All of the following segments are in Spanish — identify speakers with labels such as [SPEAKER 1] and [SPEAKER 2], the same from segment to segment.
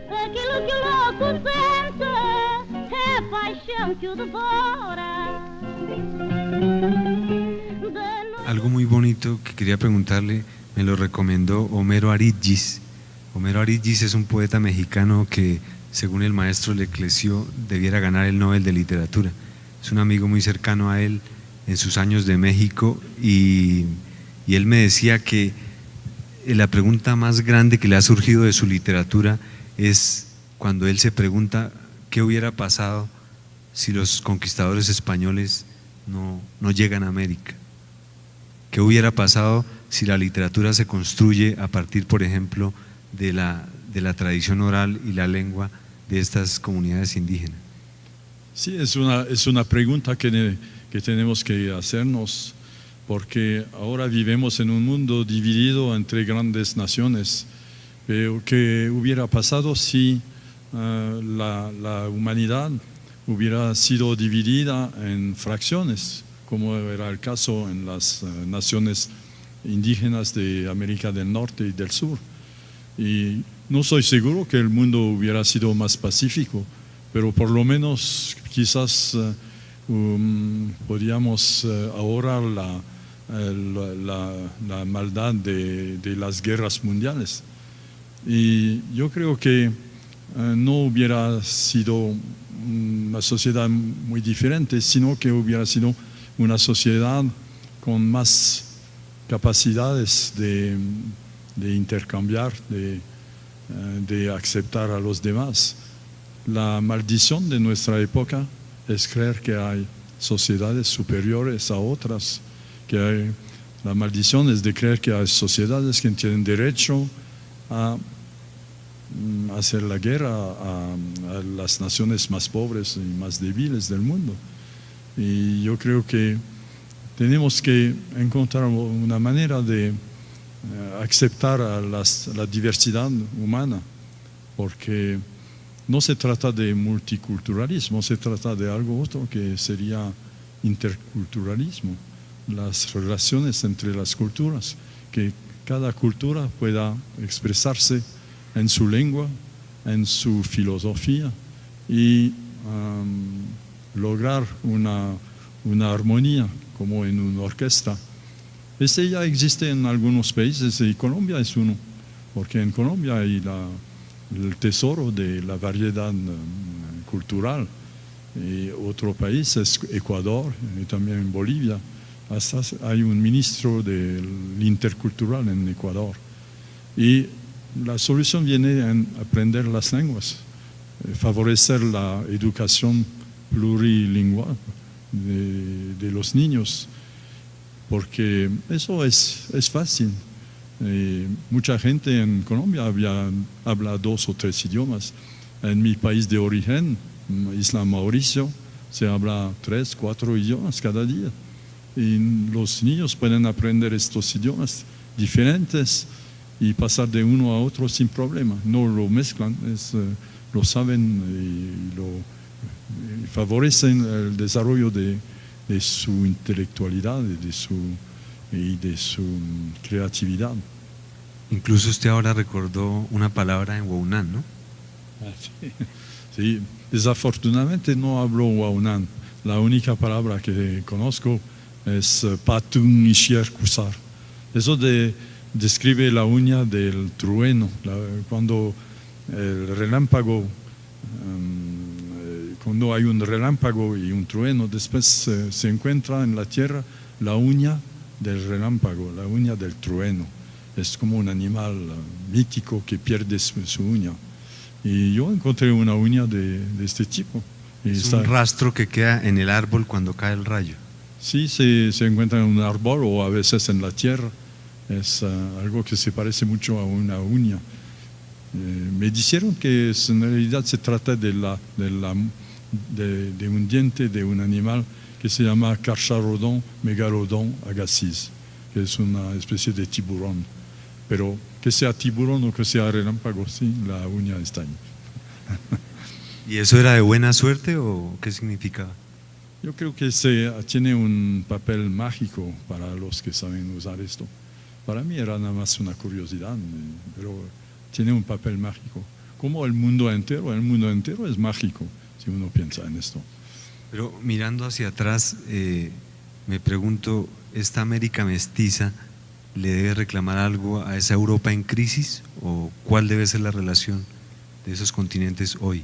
[SPEAKER 1] Aquilo que o louco sente é paixão que o devora.
[SPEAKER 2] Algo muy bonito que quería preguntarle, me lo recomendó Homero Aridgis. Homero Aridgis es un poeta mexicano que, según el maestro Leclésio, debiera ganar el Nobel de Literatura. Es un amigo muy cercano a él en sus años de México y él me decía que la pregunta más grande que le ha surgido de su literatura es cuando él se pregunta qué hubiera pasado si los conquistadores españoles no llegan a América. ¿Qué hubiera pasado si la literatura se construye a partir, por ejemplo, de la tradición oral y la lengua de estas comunidades indígenas?
[SPEAKER 3] Sí, es una pregunta que tenemos que hacernos, porque ahora vivimos en un mundo dividido entre grandes naciones. Pero ¿qué hubiera pasado si la humanidad hubiera sido dividida en fracciones, como era el caso en las naciones indígenas de América del Norte y del Sur? Y no soy seguro que el mundo hubiera sido más pacífico, pero por lo menos quizás podríamos ahorrar la maldad de las guerras mundiales. Y yo creo que no hubiera sido una sociedad muy diferente, sino que hubiera sido una sociedad con más capacidades de intercambiar, de aceptar a los demás. La maldición de nuestra época es creer que hay sociedades superiores a otras, la maldición es de creer que hay sociedades que tienen derecho a hacer la guerra a las naciones más pobres y más débiles del mundo. Y yo creo que tenemos que encontrar una manera de aceptar a la diversidad humana, porque no se trata de multiculturalismo, se trata de algo otro que sería interculturalismo, las relaciones entre las culturas, que cada cultura pueda expresarse en su lengua, en su filosofía y lograr una armonía como en una orquesta. Este ya existe en algunos países y Colombia es uno, porque en Colombia hay el tesoro de la variedad cultural. Y otro país es Ecuador y también en Bolivia. Hasta hay un ministro del intercultural en Ecuador. Y la solución viene en aprender las lenguas, favorecer la educación plurilingüe de los niños, porque eso es fácil. Mucha gente en Colombia habla 2 o 3 idiomas. En mi país de origen, Isla Mauricio, se habla 3, 4 idiomas cada día. Y los niños pueden aprender estos idiomas diferentes y pasar de uno a otro sin problema. No lo mezclan, lo saben y favorecen el desarrollo de su intelectualidad y de su creatividad.
[SPEAKER 2] Incluso usted ahora recordó una palabra en Huaunán, ¿no?
[SPEAKER 3] Sí, desafortunadamente no hablo Huaunán. La única palabra que conozco es Patun Ishier Kusar. Eso describe la uña del trueno. Cuando el relámpago, cuando hay un relámpago y un trueno, después se encuentra en la tierra la uña del relámpago, la uña del trueno. Es como un animal mítico que pierde su uña. Y yo encontré una uña de este tipo.
[SPEAKER 2] Es un rastro que queda en el árbol cuando cae el rayo.
[SPEAKER 3] Sí, se encuentra en un árbol o a veces en la tierra. Es algo que se parece mucho a una uña. Me dijeron que en realidad se trata de un diente de un animal que se llama Carcharodon megalodon agassiz, que es una especie de tiburón. Pero que sea tiburón o que sea relámpago, sí, la uña está ahí.
[SPEAKER 2] ¿Y eso era de buena suerte o qué significaba?
[SPEAKER 3] Yo creo que tiene un papel mágico para los que saben usar esto. Para mí era nada más una curiosidad, pero tiene un papel mágico. como el mundo entero es mágico, si uno piensa en esto.
[SPEAKER 2] Pero mirando hacia atrás, me pregunto, ¿esta América mestiza le debe reclamar algo a esa Europa en crisis? ¿O cuál debe ser la relación de esos continentes hoy?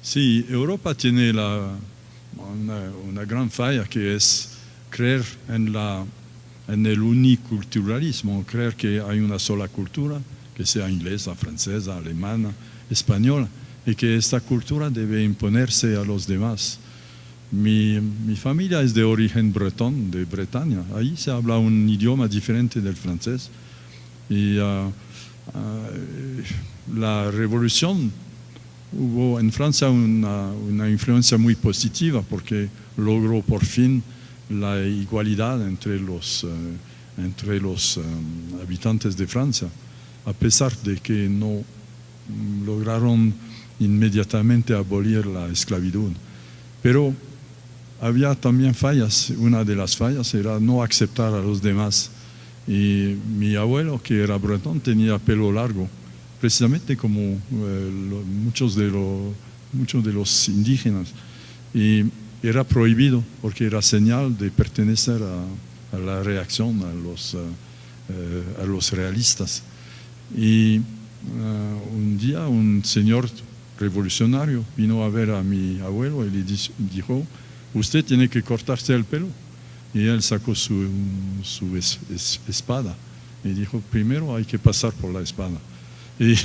[SPEAKER 3] Sí, Europa tiene una gran falla, que es creer en el uniculturalismo, creer que hay una sola cultura, que sea inglesa, francesa, alemana, española, y que esta cultura debe imponerse a los demás. Mi familia es de origen bretón, de Bretaña. Ahí se habla un idioma diferente del francés. Y la revolución, hubo en Francia una influencia muy positiva, porque logró por fin la igualdad entre los habitantes de Francia, a pesar de que no lograron inmediatamente abolir la esclavitud. Pero había también fallas. Una de las fallas era no aceptar a los demás. Y mi abuelo, que era bretón, tenía pelo largo, precisamente como muchos de los indígenas. Y era prohibido porque era señal de pertenecer a la reacción, a los realistas. Y un día un señor revolucionario vino a ver a mi abuelo y le dijo: usted tiene que cortarse el pelo. Y él sacó su espada y dijo: primero hay que pasar por la espada. Y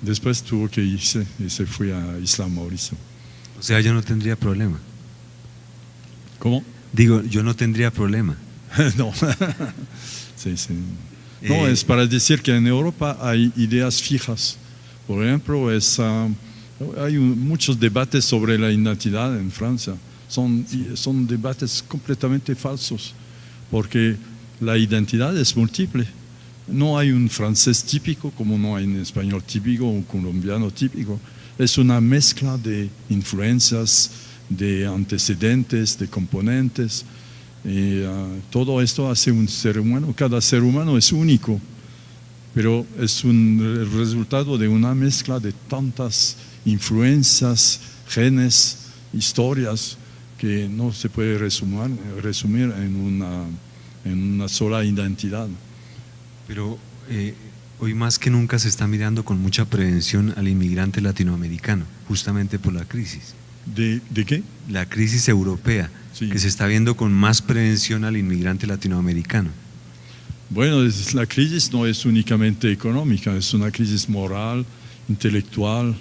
[SPEAKER 3] después tuvo que irse y se fue a Isla Mauricio.
[SPEAKER 2] O sea, yo no tendría problema.
[SPEAKER 3] ¿Cómo?
[SPEAKER 2] Digo, yo no tendría problema.
[SPEAKER 3] No. Sí, sí. No, es para decir que en Europa hay ideas fijas. Por ejemplo, hay muchos debates sobre la identidad en Francia. Son debates completamente falsos, porque la identidad es múltiple. No hay un francés típico como no hay un español típico o un colombiano típico. Es una mezcla de influencias, de antecedentes, de componentes. Y todo esto hace un ser humano. Cada ser humano es único, pero es el resultado de una mezcla de tantas influencias, genes, historias, que no se puede resumir en una sola identidad.
[SPEAKER 2] Pero hoy más que nunca se está mirando con mucha prevención al inmigrante latinoamericano, justamente por la crisis.
[SPEAKER 3] ¿De qué?
[SPEAKER 2] La crisis europea, sí, que se está viendo con más prevención al inmigrante latinoamericano.
[SPEAKER 3] Bueno, la crisis no es únicamente económica, es una crisis moral, intelectual,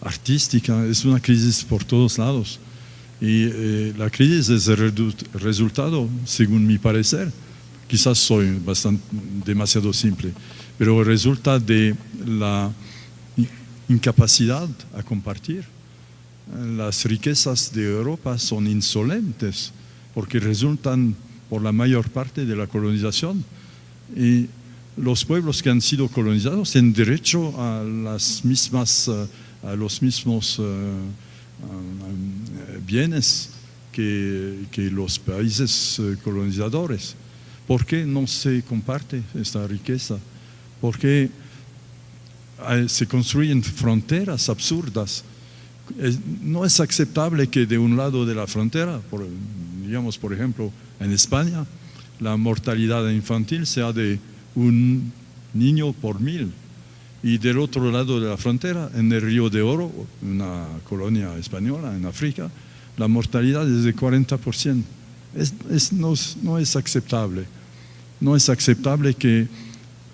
[SPEAKER 3] artística, es una crisis por todos lados. Y la crisis es el resultado, según mi parecer, quizás soy demasiado simple, pero resulta de la incapacidad a compartir. Las riquezas de Europa son insolentes porque resultan por la mayor parte de la colonización, y los pueblos que han sido colonizados tienen derecho a los mismos bienes que los países colonizadores. ¿Por qué no se comparte esta riqueza? ¿Por qué se construyen fronteras absurdas? No es aceptable que de un lado de la frontera, digamos por ejemplo en España, la mortalidad infantil sea de un niño por 1000, y del otro lado de la frontera, en el Río de Oro, una colonia española en África, la mortalidad es de 40%. No es aceptable. No es aceptable que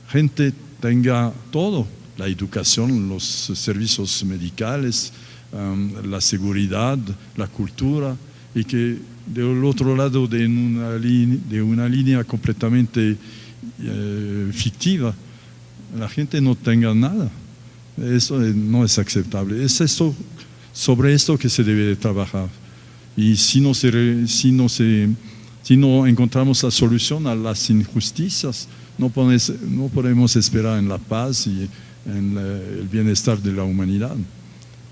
[SPEAKER 3] gente tenga todo: la educación, los servicios médicos, la seguridad, la cultura, y que del otro lado de una línea completamente fictiva, la gente no tenga nada. Eso no es aceptable. Es sobre esto que se debe de trabajar. Y si no encontramos la solución a las injusticias, no podemos esperar en la paz y en el bienestar de la humanidad.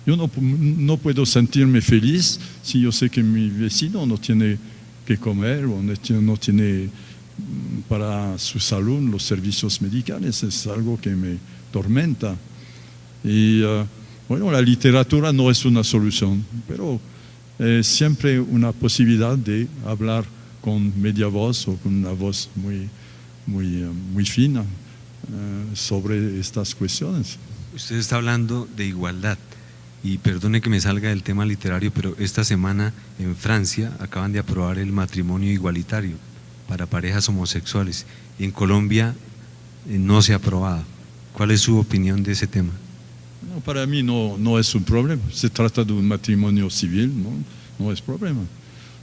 [SPEAKER 3] Yo no puedo sentirme feliz si yo sé que mi vecino no tiene que comer o no tiene para su salud los servicios médicos. Es algo que me tormenta. Y Bueno, la literatura no es una solución, pero es siempre una posibilidad de hablar con media voz o con una voz muy fina sobre estas cuestiones.
[SPEAKER 2] Usted está hablando de igualdad y perdone que me salga del tema literario, pero esta semana en Francia acaban de aprobar el matrimonio igualitario para parejas homosexuales y en Colombia no se ha aprobado. ¿Cuál es su opinión de ese tema?
[SPEAKER 3] No, para mí no es un problema, se trata de un matrimonio civil, no es problema.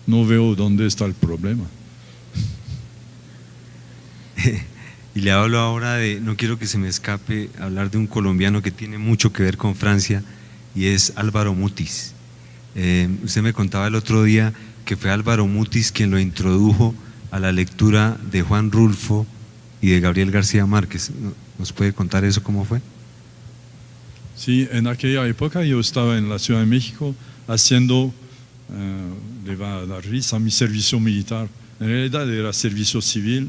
[SPEAKER 3] No veo dónde está el problema.
[SPEAKER 2] Y le hablo ahora de, no quiero que se me escape hablar de un colombiano que tiene mucho que ver con Francia y es Álvaro Mutis. Usted me contaba el otro día que fue Álvaro Mutis quien lo introdujo a la lectura de Juan Rulfo y de Gabriel García Márquez. ¿Nos puede contar eso cómo fue?
[SPEAKER 3] Sí, en aquella época yo estaba en la Ciudad de México haciendo, le va a dar risa, mi servicio militar. En realidad era servicio civil.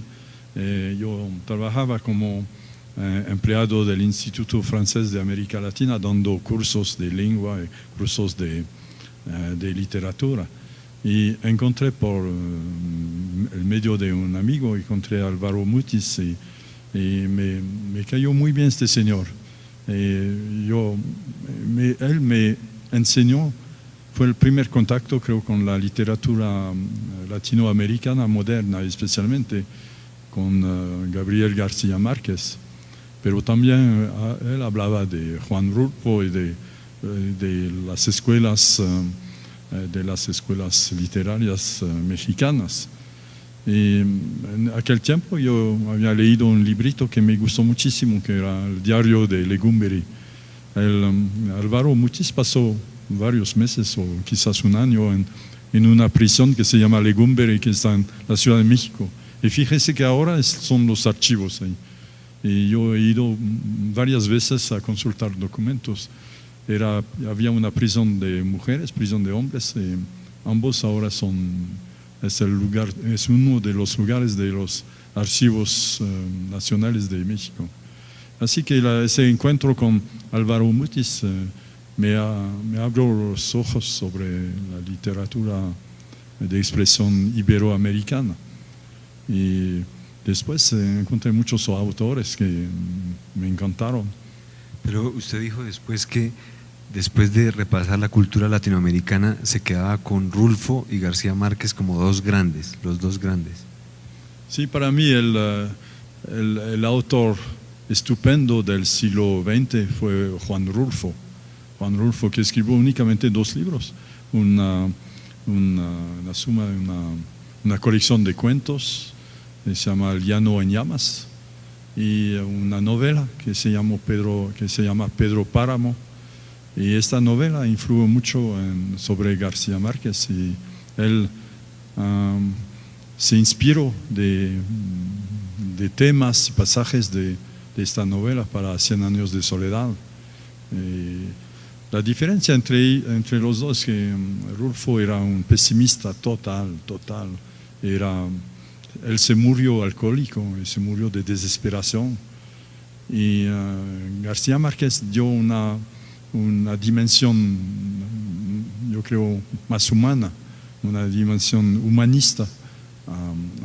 [SPEAKER 3] Yo trabajaba como empleado del Instituto Francés de América Latina, dando cursos de lengua y cursos de literatura. Y encontré por el medio de un amigo, encontré a Álvaro Mutis y me cayó muy bien este señor. Él me enseñó, fue el primer contacto creo con la literatura latinoamericana moderna, especialmente con Gabriel García Márquez, pero también él hablaba de Juan Rulfo y de las escuelas literarias mexicanas. Y en aquel tiempo yo había leído un librito que me gustó muchísimo, que era el diario de Legumberry. Álvaro Mutis pasó varios meses o quizás un año en una prisión que se llama Legumberry, que está en la Ciudad de México. Y fíjese que ahora son los archivos ahí. Y yo he ido varias veces a consultar documentos. Había una prisión de mujeres, prisión de hombres, ambos ahora es uno de los lugares de los archivos nacionales de México. Así que ese encuentro con Álvaro Mutis me abrió los ojos sobre la literatura de expresión iberoamericana. Y después encontré muchos autores que me encantaron.
[SPEAKER 2] Pero usted dijo después que después de repasar la cultura latinoamericana se quedaba con Rulfo y García Márquez como los dos grandes.
[SPEAKER 3] Sí, para mí el autor estupendo del siglo XX fue Juan Rulfo. Juan Rulfo, que escribió únicamente 2 libros, una colección de cuentos que se llama El llano en llamas, y una novela que se llama Pedro Páramo. Y esta novela influyó mucho sobre García Márquez y él se inspiró de temas y pasajes de esta novela para 100 años de soledad. La diferencia entre los dos es que Rulfo era un pesimista total. Él se murió alcohólico, se murió de desesperación. Y García Márquez dio una dimensión, yo creo, más humana, una dimensión humanista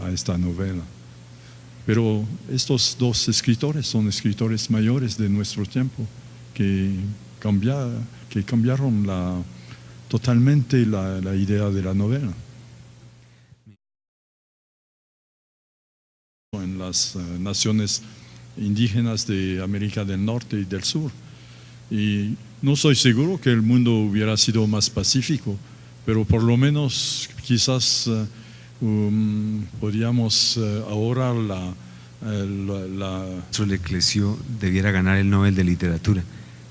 [SPEAKER 3] a esta novela. Pero estos 2 escritores son escritores mayores de nuestro tiempo que cambiaron totalmente la idea de la novela. En las naciones indígenas de América del Norte y del Sur. Y no soy seguro que el mundo hubiera sido más pacífico, pero por lo menos quizás podríamos ahorrar
[SPEAKER 2] Leclésio debiera ganar el Nobel de Literatura.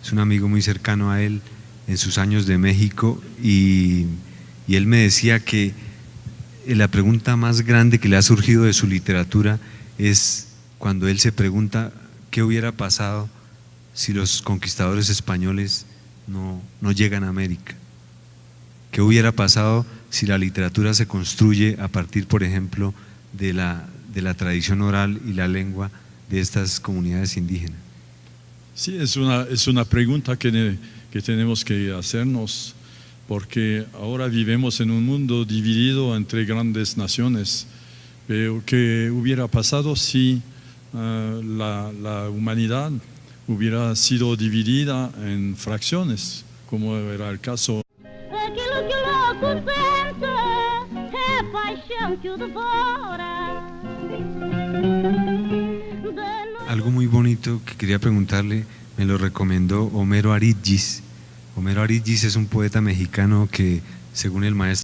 [SPEAKER 2] Es un amigo muy cercano a él en sus años de México y él me decía que la pregunta más grande que le ha surgido de su literatura es cuando él se pregunta qué hubiera pasado si los conquistadores españoles no llegan a América. ¿Qué hubiera pasado si la literatura se construye a partir, por ejemplo, de la tradición oral y la lengua de estas comunidades indígenas?
[SPEAKER 3] Sí, es una pregunta que que tenemos que hacernos, porque ahora vivimos en un mundo dividido entre grandes naciones. Pero ¿qué hubiera pasado si la humanidad hubiera sido dividida en fracciones, como era el caso?
[SPEAKER 1] Aquilo que o louco sente é paixão que o devora.
[SPEAKER 2] Algo muy bonito que quería preguntarle, me lo recomendó Homero Aridgis. Homero Aridgis es un poeta mexicano que, según el maestro